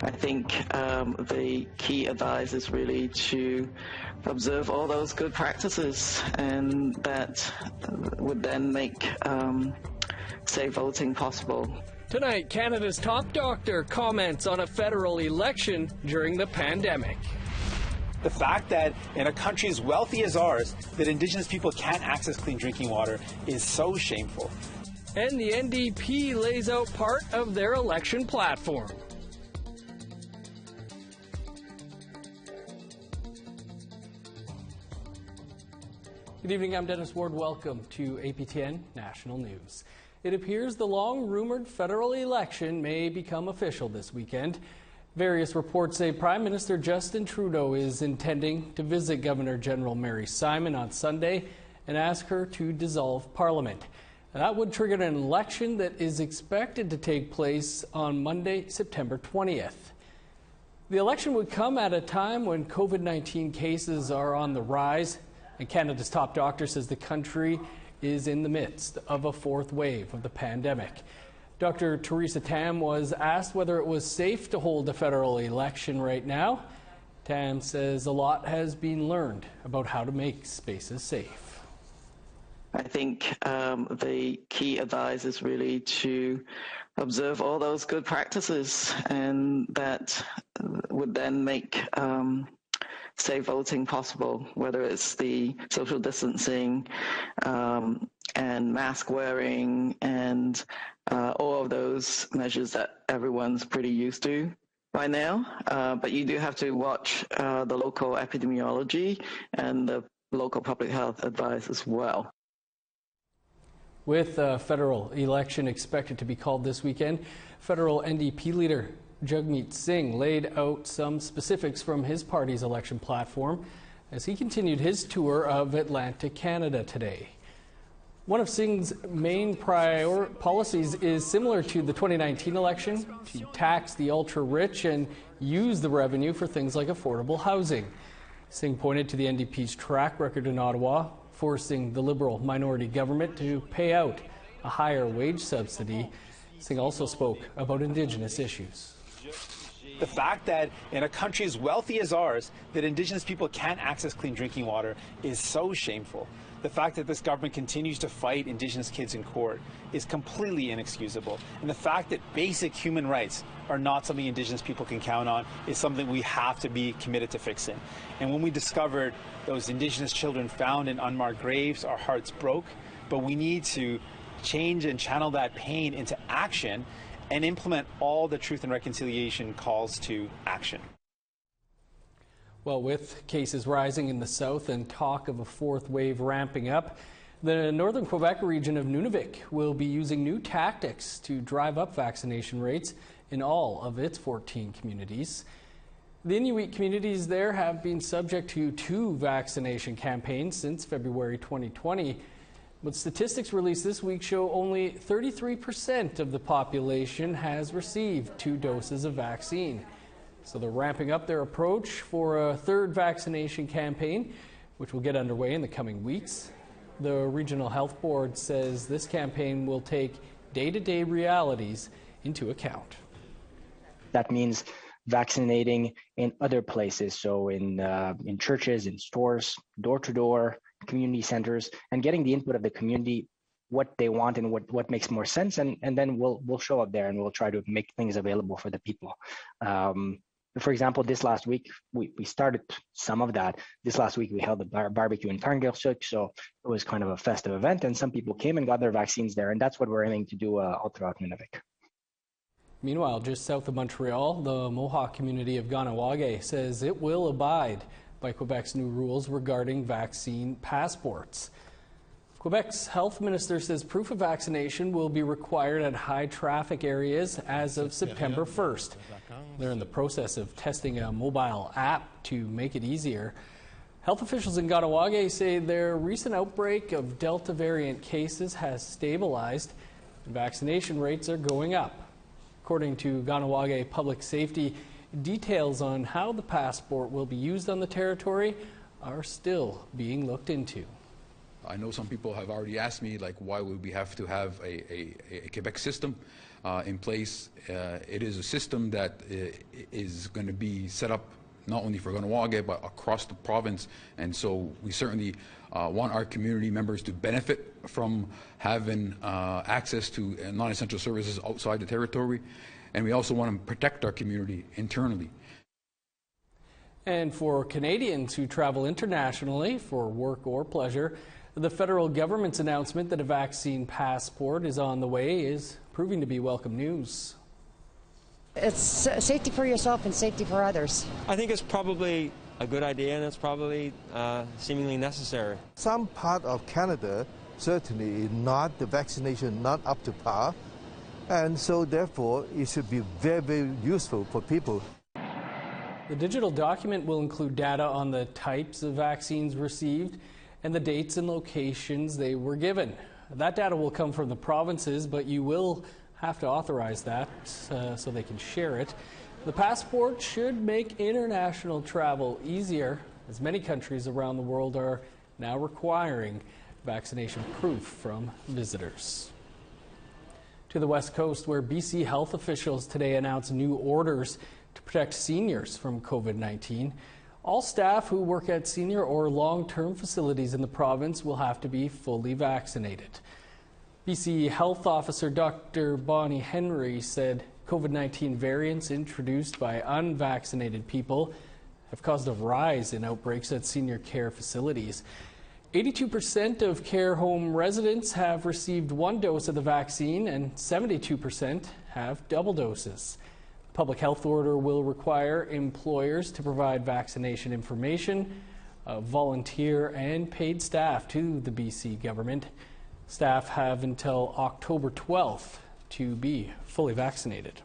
I think the key advice is really to observe all those good practices, and that would then make safe voting possible. Tonight, Canada's top doctor comments on a federal election during the pandemic. The fact that in a country as wealthy as ours, that Indigenous people can't access clean drinking water is so shameful. And the NDP lays out part of their election platform. Good evening, I'm Dennis Ward. Welcome to APTN National News. It appears the long-rumored federal election may become official this weekend. Various reports say Prime Minister Justin Trudeau is intending to visit Governor General Mary Simon on Sunday and ask her to dissolve Parliament. That would trigger an election that is expected to take place on Monday, September 20th. The election would come at a time when COVID-19 cases are on the rise, and Canada's top doctor says the country is in the midst of a fourth wave of the pandemic. Dr. Theresa Tam was asked whether it was safe to hold a federal election right now. Tam says a lot has been learned about how to make spaces safe. I think the key advice is really to observe all those good practices, and that would then make safe voting possible, whether it's the social distancing and mask wearing and all of those measures that everyone's pretty used to by now. But you do have to watch the local epidemiology and the local public health advice as well. With a federal election expected to be called this weekend, federal NDP Leader Jagmeet Singh laid out some specifics from his party's election platform as he continued his tour of Atlantic Canada today. One of Singh's main policies is similar to the 2019 election, to tax the ultra-rich and use the revenue for things like affordable housing. Singh pointed to the NDP's track record in Ottawa, forcing the Liberal minority government to pay out a higher wage subsidy. Singh also spoke about Indigenous issues. The fact that in a country as wealthy as ours, that Indigenous people can't access clean drinking water is so shameful. The fact that this government continues to fight Indigenous kids in court is completely inexcusable. And the fact that basic human rights are not something Indigenous people can count on is something we have to be committed to fixing. And when we discovered those Indigenous children found in unmarked graves, our hearts broke. But we need to change and channel that pain into action and implement all the Truth and Reconciliation calls to action. Well, with cases rising in the south and talk of a fourth wave ramping up, the northern Quebec region of Nunvik will be using new tactics to drive up vaccination rates in all of its 14 communities. The Inuit communities there have been subject to 2 vaccination campaigns since February 2020. But statistics released this week show only 33% of the population has received 2 doses of vaccine. So they're ramping up their approach for a 3rd vaccination campaign, which will get underway in the coming weeks. The Regional Health Board says this campaign will take day-to-day realities into account. That means vaccinating in other places, so in churches, in stores, door-to-door, community centers, and getting the input of the community, what they want and what makes more sense, and then we'll show up there and we'll try to make things available for the people. For example, this last week, we started some of that. This last week, we held a barbecue in Carngersuk, so it was kind of a festive event, and some people came and got their vaccines there, and that's what we're aiming to do all throughout Nunavik. Meanwhile, just south of Montreal, the Mohawk community of Ganawage says it will abide by Quebec's new rules regarding vaccine passports. Quebec's health minister says proof of vaccination will be required at high traffic areas as of September 1st. They're in the process of testing a mobile app to make it easier. Health officials in Ganawage say their recent outbreak of Delta variant cases has stabilized and vaccination rates are going up. According to Ganawage Public Safety, details on how the passport will be used on the territory are still being looked into. I know some people have already asked me, like, why would we have to have a Quebec system in place? It is a system that is going to be set up not only for Kahnawake, but across the province. And so we certainly want our community members to benefit from having access to non-essential services outside the territory. And we also want to protect our community internally. And for Canadians who travel internationally for work or pleasure, the federal government's announcement that a vaccine passport is on the way is proving to be welcome news. It's safety for yourself and safety for others. I think it's probably a good idea, and it's probably seemingly necessary. Some part of Canada certainly the vaccination not up to par, and so therefore it should be very, very useful for people. The digital document will include data on the types of vaccines received and the dates and locations they were given. That data will come from the provinces, but you will have to authorize that so they can share it. The passport should make international travel easier, as many countries around the world are now requiring vaccination proof from visitors. To the West Coast, where BC health officials today announced new orders to protect seniors from COVID-19. All staff who work at senior or long-term facilities in the province will have to be fully vaccinated. BC Health Officer Dr. Bonnie Henry said COVID-19 variants introduced by unvaccinated people have caused a rise in outbreaks at senior care facilities. 82% of care home residents have received one dose of the vaccine and 72% have double doses. Public health order will require employers to provide vaccination information, volunteer and paid staff to the BC government. Staff have until October 12th to be fully vaccinated.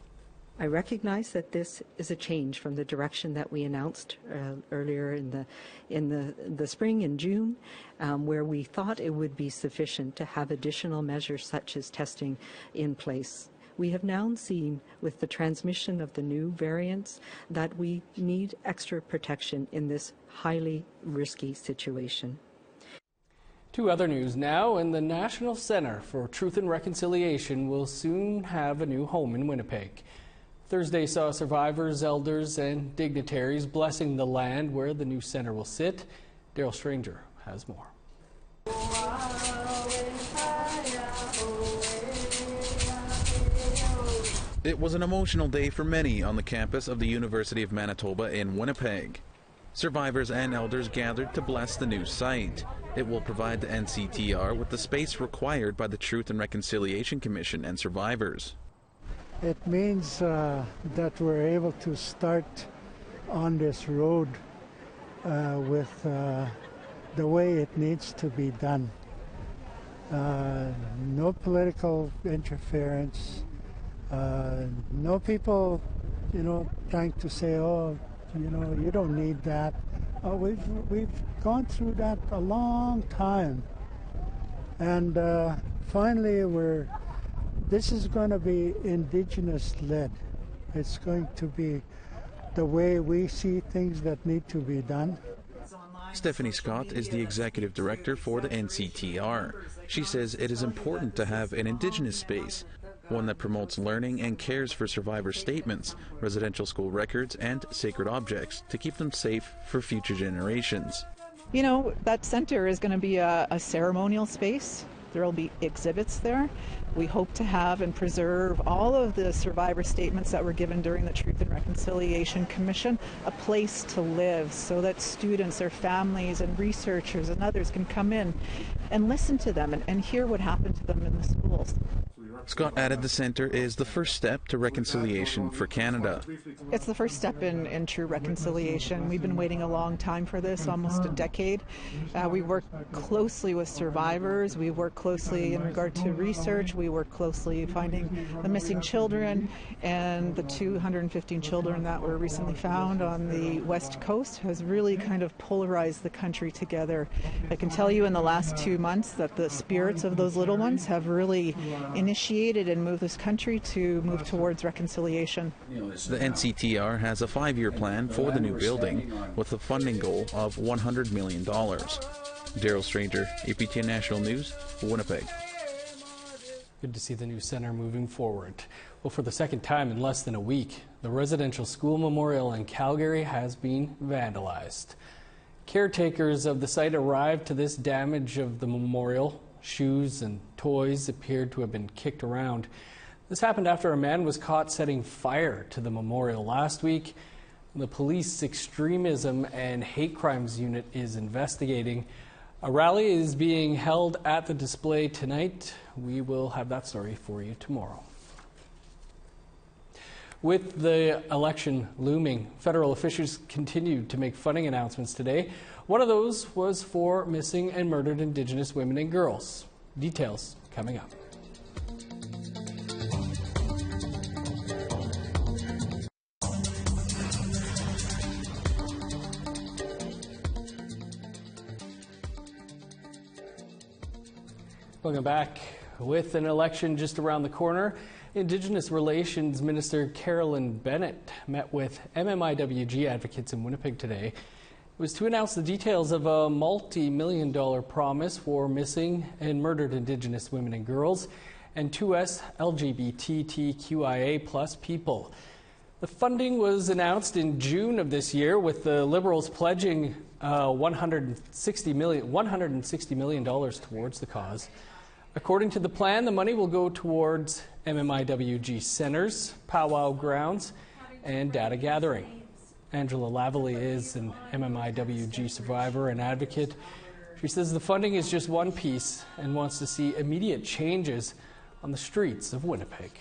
I recognize that this is a change from the direction that we announced earlier in the spring, in June, where we thought it would be sufficient to have additional measures such as testing in place. We have now seen with the transmission of the new variants that we need extra protection in this highly risky situation. To other news now, and the National Centre for Truth and Reconciliation will soon have a new home in Winnipeg. Thursday saw survivors, elders and dignitaries blessing the land where the new centre will sit. Daryl Stranger has more. It was an emotional day for many on the campus of the University of Manitoba in Winnipeg. Survivors and elders gathered to bless the new site. It will provide the NCTR with the space required by the Truth and Reconciliation Commission and survivors. It means that we're able to start on this road with the way it needs to be done. No political interference. No people, trying to say, oh, you don't need that. We've gone through that a long time, and finally this is going to be Indigenous led. It's going to be the way we see things that need to be done. Stephanie Scott is the executive director for the NCTR. She says it is important to have an Indigenous space, one that promotes learning and cares for survivor statements, residential school records, and sacred objects to keep them safe for future generations. That center is going to be a ceremonial space. There will be exhibits there. We hope to have and preserve all of the survivor statements that were given during the Truth and Reconciliation Commission, a place to live so that students, their families, and researchers and others can come in and listen to them and hear what happened to them in the schools. Scott added the centre is the first step to reconciliation for Canada. It's the first step in true reconciliation. We've been waiting a long time for this, almost a decade. We work closely with survivors. We work closely in regard to research. We work closely finding the missing children, and the 215 children that were recently found on the West Coast has really kind of polarized the country together. I can tell you in the last 2 months that the spirits of those little ones have really initiated and moved this country to move towards reconciliation. The NCTR has a 5-year plan for the new building with a funding goal of $100 million. Daryl Stranger, APTN National News, Winnipeg. Good to see the new center moving forward. Well, for the second time in less than a week, the residential school memorial in Calgary has been vandalized. Caretakers of the site arrived to this damage of the memorial. Shoes and toys appeared to have been kicked around. This happened after a man was caught setting fire to the memorial last week. The police extremism and hate crimes unit is investigating. A rally is being held at the display tonight. We will have that story for you tomorrow. With the election looming, federal officials continued to make funding announcements today. One of those was for missing and murdered Indigenous women and girls. Details coming up. Welcome back. With an election just around the corner, Indigenous Relations Minister Carolyn Bennett met with MMIWG advocates in Winnipeg today. It was to announce the details of a multi-million-dollar promise for missing and murdered Indigenous women and girls and 2S LGBTQIA plus people. The funding was announced in June of this year, with the Liberals pledging $160 million towards the cause. According to the plan, the money will go towards MMIWG centers, powwow grounds, and data gathering. Angela Lavallee is an MMIWG survivor and advocate. She says the funding is just one piece and wants to see immediate changes on the streets of Winnipeg.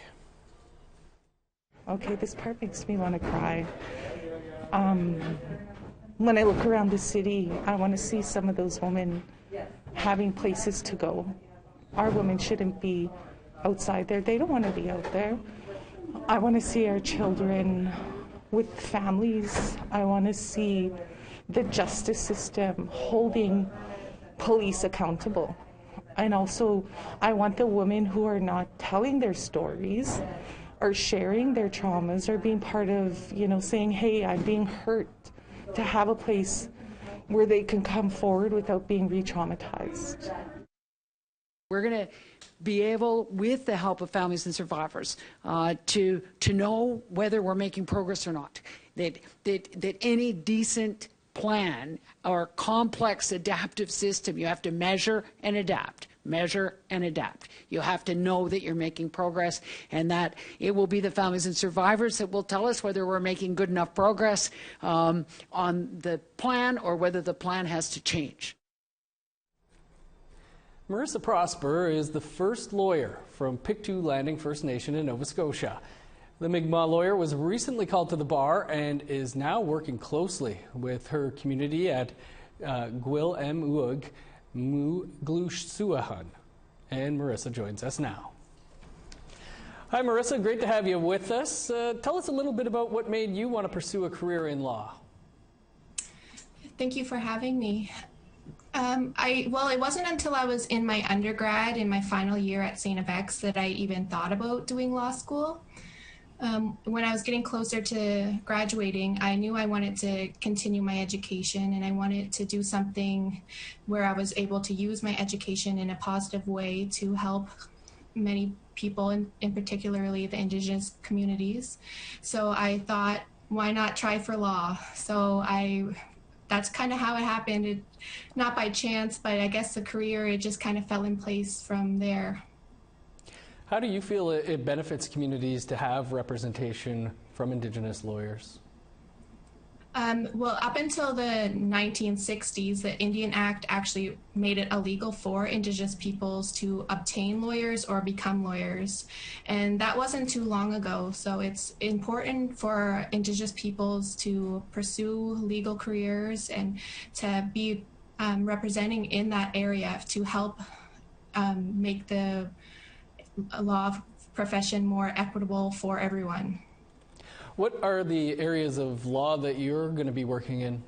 Okay, this part makes me want to cry. When I look around the city, I want to see some of those women having places to go. Our women shouldn't be outside there. They don't want to be out there. I want to see our children with families. I want to see the justice system holding police accountable. And also, I want the women who are not telling their stories or sharing their traumas or being part of, saying, hey, I'm being hurt, to have a place where they can come forward without being re-traumatized. We're going to be able, with the help of families and survivors, to know whether we're making progress or not. That any decent plan or complex adaptive system, you have to measure and adapt. Measure and adapt. You have to know that you're making progress, and that it will be the families and survivors that will tell us whether we're making good enough progress on the plan or whether the plan has to change. Marissa Prosper is the first lawyer from Pictou Landing First Nation in Nova Scotia. The Mi'kmaq lawyer was recently called to the bar and is now working closely with her community at Gwil M. Uug Mu Glush Suahan. And Marissa joins us now. Hi Marissa, great to have you with us. Tell us a little bit about what made you want to pursue a career in law. Thank you for having me. Well, it wasn't until I was in my undergrad, in my final year at St. FX, that I even thought about doing law school. When I was getting closer to graduating, I knew I wanted to continue my education, and I wanted to do something where I was able to use my education in a positive way to help many people, in particularly the Indigenous communities. So I thought, why not try for law? So that's kind of how it happened. Not by chance, but I guess the career, it just kind of fell in place from there. How do you feel it benefits communities to have representation from Indigenous lawyers? Well, up until the 1960s, the Indian Act actually made it illegal for Indigenous peoples to obtain lawyers or become lawyers. And that wasn't too long ago. So it's important for Indigenous peoples to pursue legal careers and to be representing in that area to help make the law profession more equitable for everyone. What are the areas of law that you're going to be working in?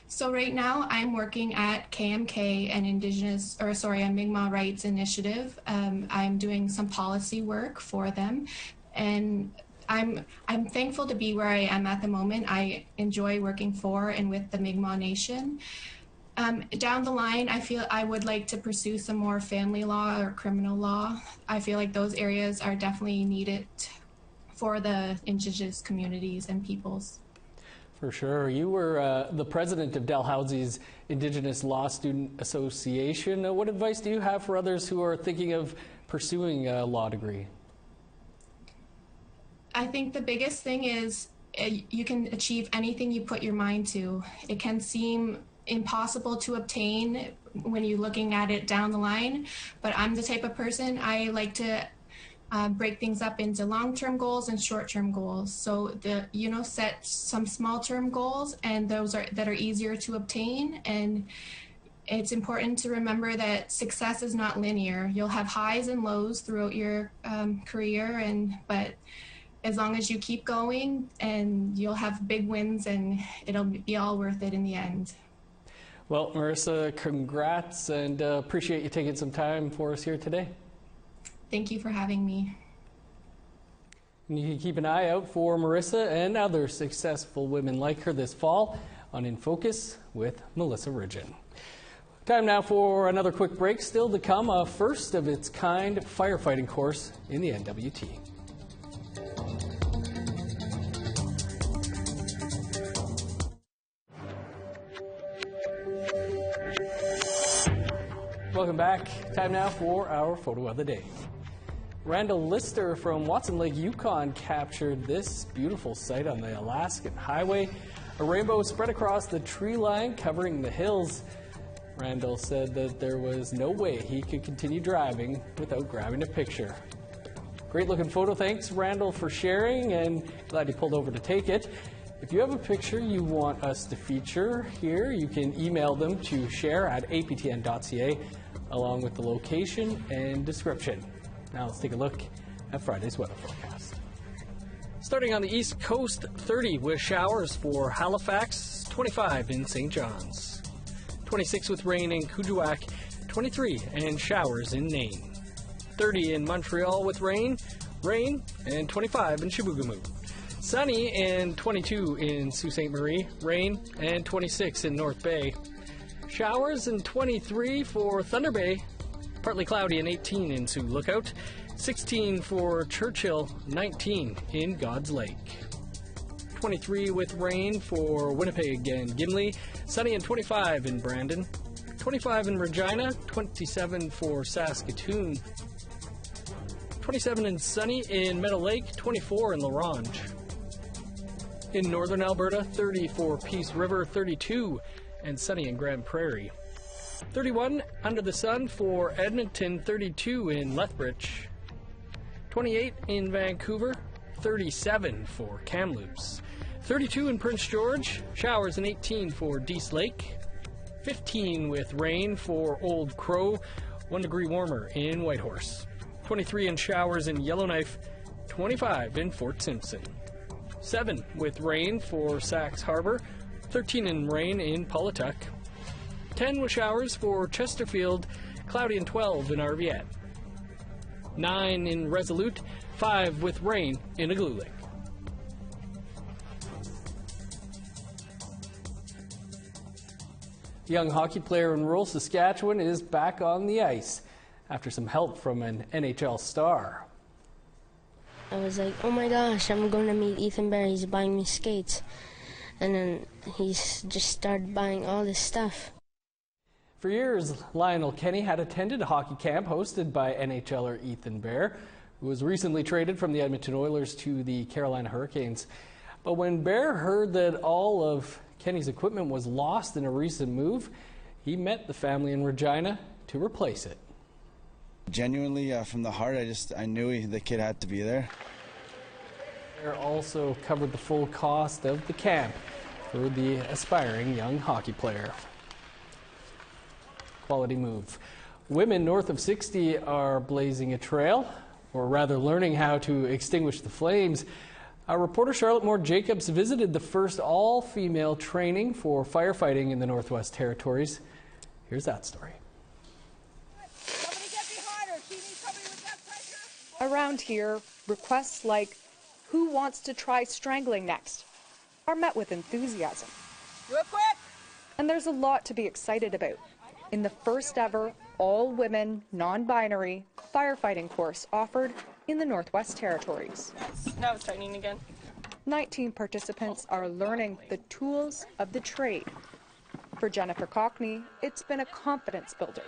So right now I'm working at KMK, an a Mi'kmaq Rights Initiative. I'm doing some policy work for them, and I'm thankful to be where I am at the moment. I enjoy working for and with the Mi'kmaq Nation. Down the line, I feel I would like to pursue some more family law or criminal law. I feel like those areas are definitely needed for the Indigenous communities and peoples. For sure. You were the president of Dalhousie's Indigenous Law Student Association. What advice do you have for others who are thinking of pursuing a law degree? I think the biggest thing is you can achieve anything you put your mind to. It can seem impossible to obtain when you're looking at it down the line, but I'm the type of person, I like to break things up into long-term goals and short-term goals. So set some small-term goals, and those that are easier to obtain. And it's important to remember that success is not linear. You'll have highs and lows throughout your career, but as long as you keep going, and you'll have big wins, and it'll be all worth it in the end. Well, Marissa, congrats, and appreciate you taking some time for us here today. Thank you for having me. And you can keep an eye out for Marissa and other successful women like her this fall on In Focus with Melissa Ridgen. Time now for another quick break. Still to come, a first of its kind firefighting course in the NWT. Welcome back. Time now for our photo of the day. Randall Lister from Watson Lake, Yukon captured this beautiful sight on the Alaskan Highway. A rainbow spread across the tree line covering the hills. Randall said that there was no way he could continue driving without grabbing a picture. Great looking photo. Thanks, Randall, for sharing, and glad he pulled over to take it. If you have a picture you want us to feature here, you can email them to share@aptn.ca along with the location and description. Now let's take a look at Friday's weather forecast. Starting on the East Coast, 30 with showers for Halifax, 25 in St. John's, 26 with rain in Kuujjuaq, 23 and showers in Nain, 30 in Montreal with rain, and 25 in Chibougamau. Sunny and 22 in Sault Ste. Marie, rain, and 26 in North Bay. Showers and 23 for Thunder Bay, partly cloudy and 18 in Sioux Lookout, 16 for Churchill, 19 in God's Lake. 23 with rain for Winnipeg and Gimli, sunny and 25 in Brandon, 25 in Regina, 27 for Saskatoon, 27 and sunny in Meadow Lake, 24 in La Ronge. In northern Alberta, 30 for Peace River, 32 and sunny in Grand Prairie. 31 under the sun for Edmonton, 32 in Lethbridge. 28 in Vancouver, 37 for Kamloops. 32 in Prince George, showers and 18 for Dease Lake. 15 with rain for Old Crow, 1 degree warmer in Whitehorse. 23 in showers in Yellowknife, 25 in Fort Simpson. 7 with rain for Sax Harbor, 13 in rain in Paulatuck. 10 with showers for Chesterfield, cloudy and 12 in Arviat. 9 in Resolute, 5 with rain in Igloolik. A young hockey player in rural Saskatchewan is back on the ice after some help from an NHL star. I was like, oh my gosh, I'm going to meet Ethan Bear. He's buying me skates. And then he's just started buying all this stuff. For years, Lionel Kenny had attended a hockey camp hosted by NHLer Ethan Bear, who was recently traded from the Edmonton Oilers to the Carolina Hurricanes. But when Bear heard that all of Kenny's equipment was lost in a recent move, he met the family in Regina to replace it. Genuinely, from the heart, I knew the kid had to be there. Bear also covered the full cost of the camp for the aspiring young hockey player. Quality move. Women north of 60 are blazing a trail, or rather learning how to extinguish the flames. Our reporter Charlotte Moore Jacobs visited the first all-female training for firefighting in the Northwest Territories. Here's that story. Around here, requests like, "Who wants to try strangling next?" are met with enthusiasm. Do it quick! And there's a lot to be excited about. In the first ever all-women, non-binary firefighting course offered in the Northwest Territories. Now it's tightening again. 19 participants are learning the tools of the trade. For Jennifer Cockney, it's been a confidence builder.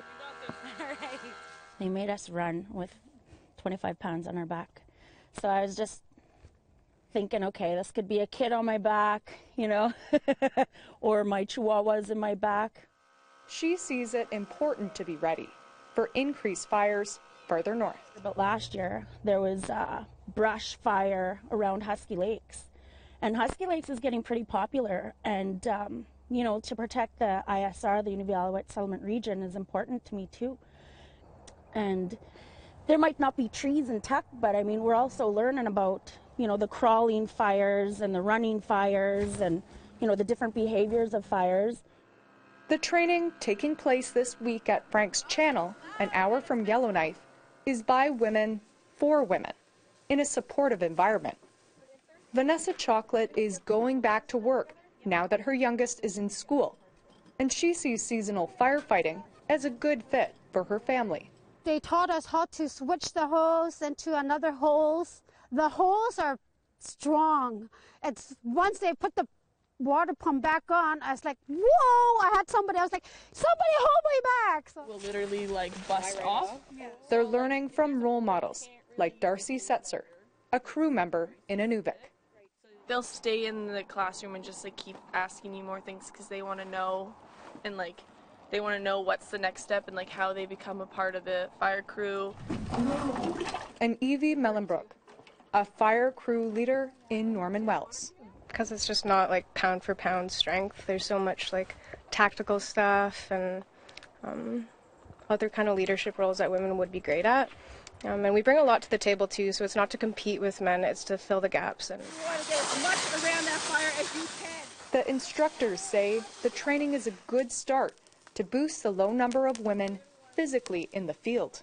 They made us run with 25 pounds on our back. So I was just thinking, okay, this could be a kid on my back, you know, or my chihuahuas in my back. She sees it important to be ready for increased fires further north. But last year, there was a brush fire around Husky Lakes. And Husky Lakes is getting pretty popular. And, you know, to protect the ISR, the Inuvialuit Settlement Region, is important to me, too. And there might not be trees in Tuck, but, I mean, we're also learning about, you know, the crawling fires and the running fires and, you know, the different behaviors of fires. The training taking place this week at Frank's Channel, an hour from Yellowknife, is by women for women in a supportive environment. Vanessa Chocolate is going back to work now that her youngest is in school, and she sees seasonal firefighting as a good fit for her family. They taught us how to switch the hose into another hose. The hose are strong. It's once they put the water pump back on, I was like, whoa, I had somebody, I was like, somebody hold me back. So we'll literally like bust off. They're learning from role models like Darcy Setzer, a crew member in Nunvik. They'll stay in the classroom and just like keep asking you more things because they want to know, and like they want to know what's the next step and like how they become a part of the fire crew. And Evie Mellenbrook, a fire crew leader in Norman Wells. Because it's just not like pound for pound strength. There's so much like tactical stuff and other kind of leadership roles that women would be great at. And we bring a lot to the table too, so it's not to compete with men, it's to fill the gaps. And you want to get as much around that fire as you can. The instructors say the training is a good start to boost the low number of women physically in the field.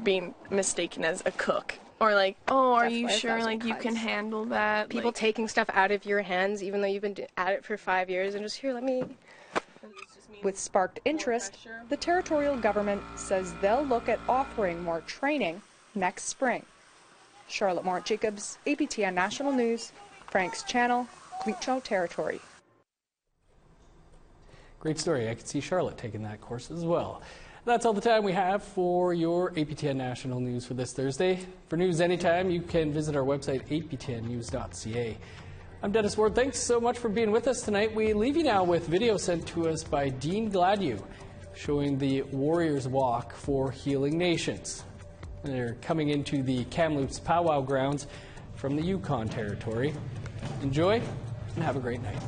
Being mistaken as a cook. Or like, oh, are you sure like you can handle that? People taking stuff out of your hands even though you've been at it for 5 years and just here, let me. With sparked interest, the territorial government says they'll look at offering more training next spring. Charlotte Mort-Jacobs, APTN National News, Frank's Channel, Queenshaw Territory. Great story. I could see Charlotte taking that course as well. That's all the time we have for your APTN National News for this Thursday. For news anytime, you can visit our website, aptnnews.ca. I'm Dennis Ward. Thanks so much for being with us tonight. We leave you now with video sent to us by Dean Gladue showing the Warriors Walk for Healing Nations. They're coming into the Kamloops Powwow grounds from the Yukon Territory. Enjoy and have a great night.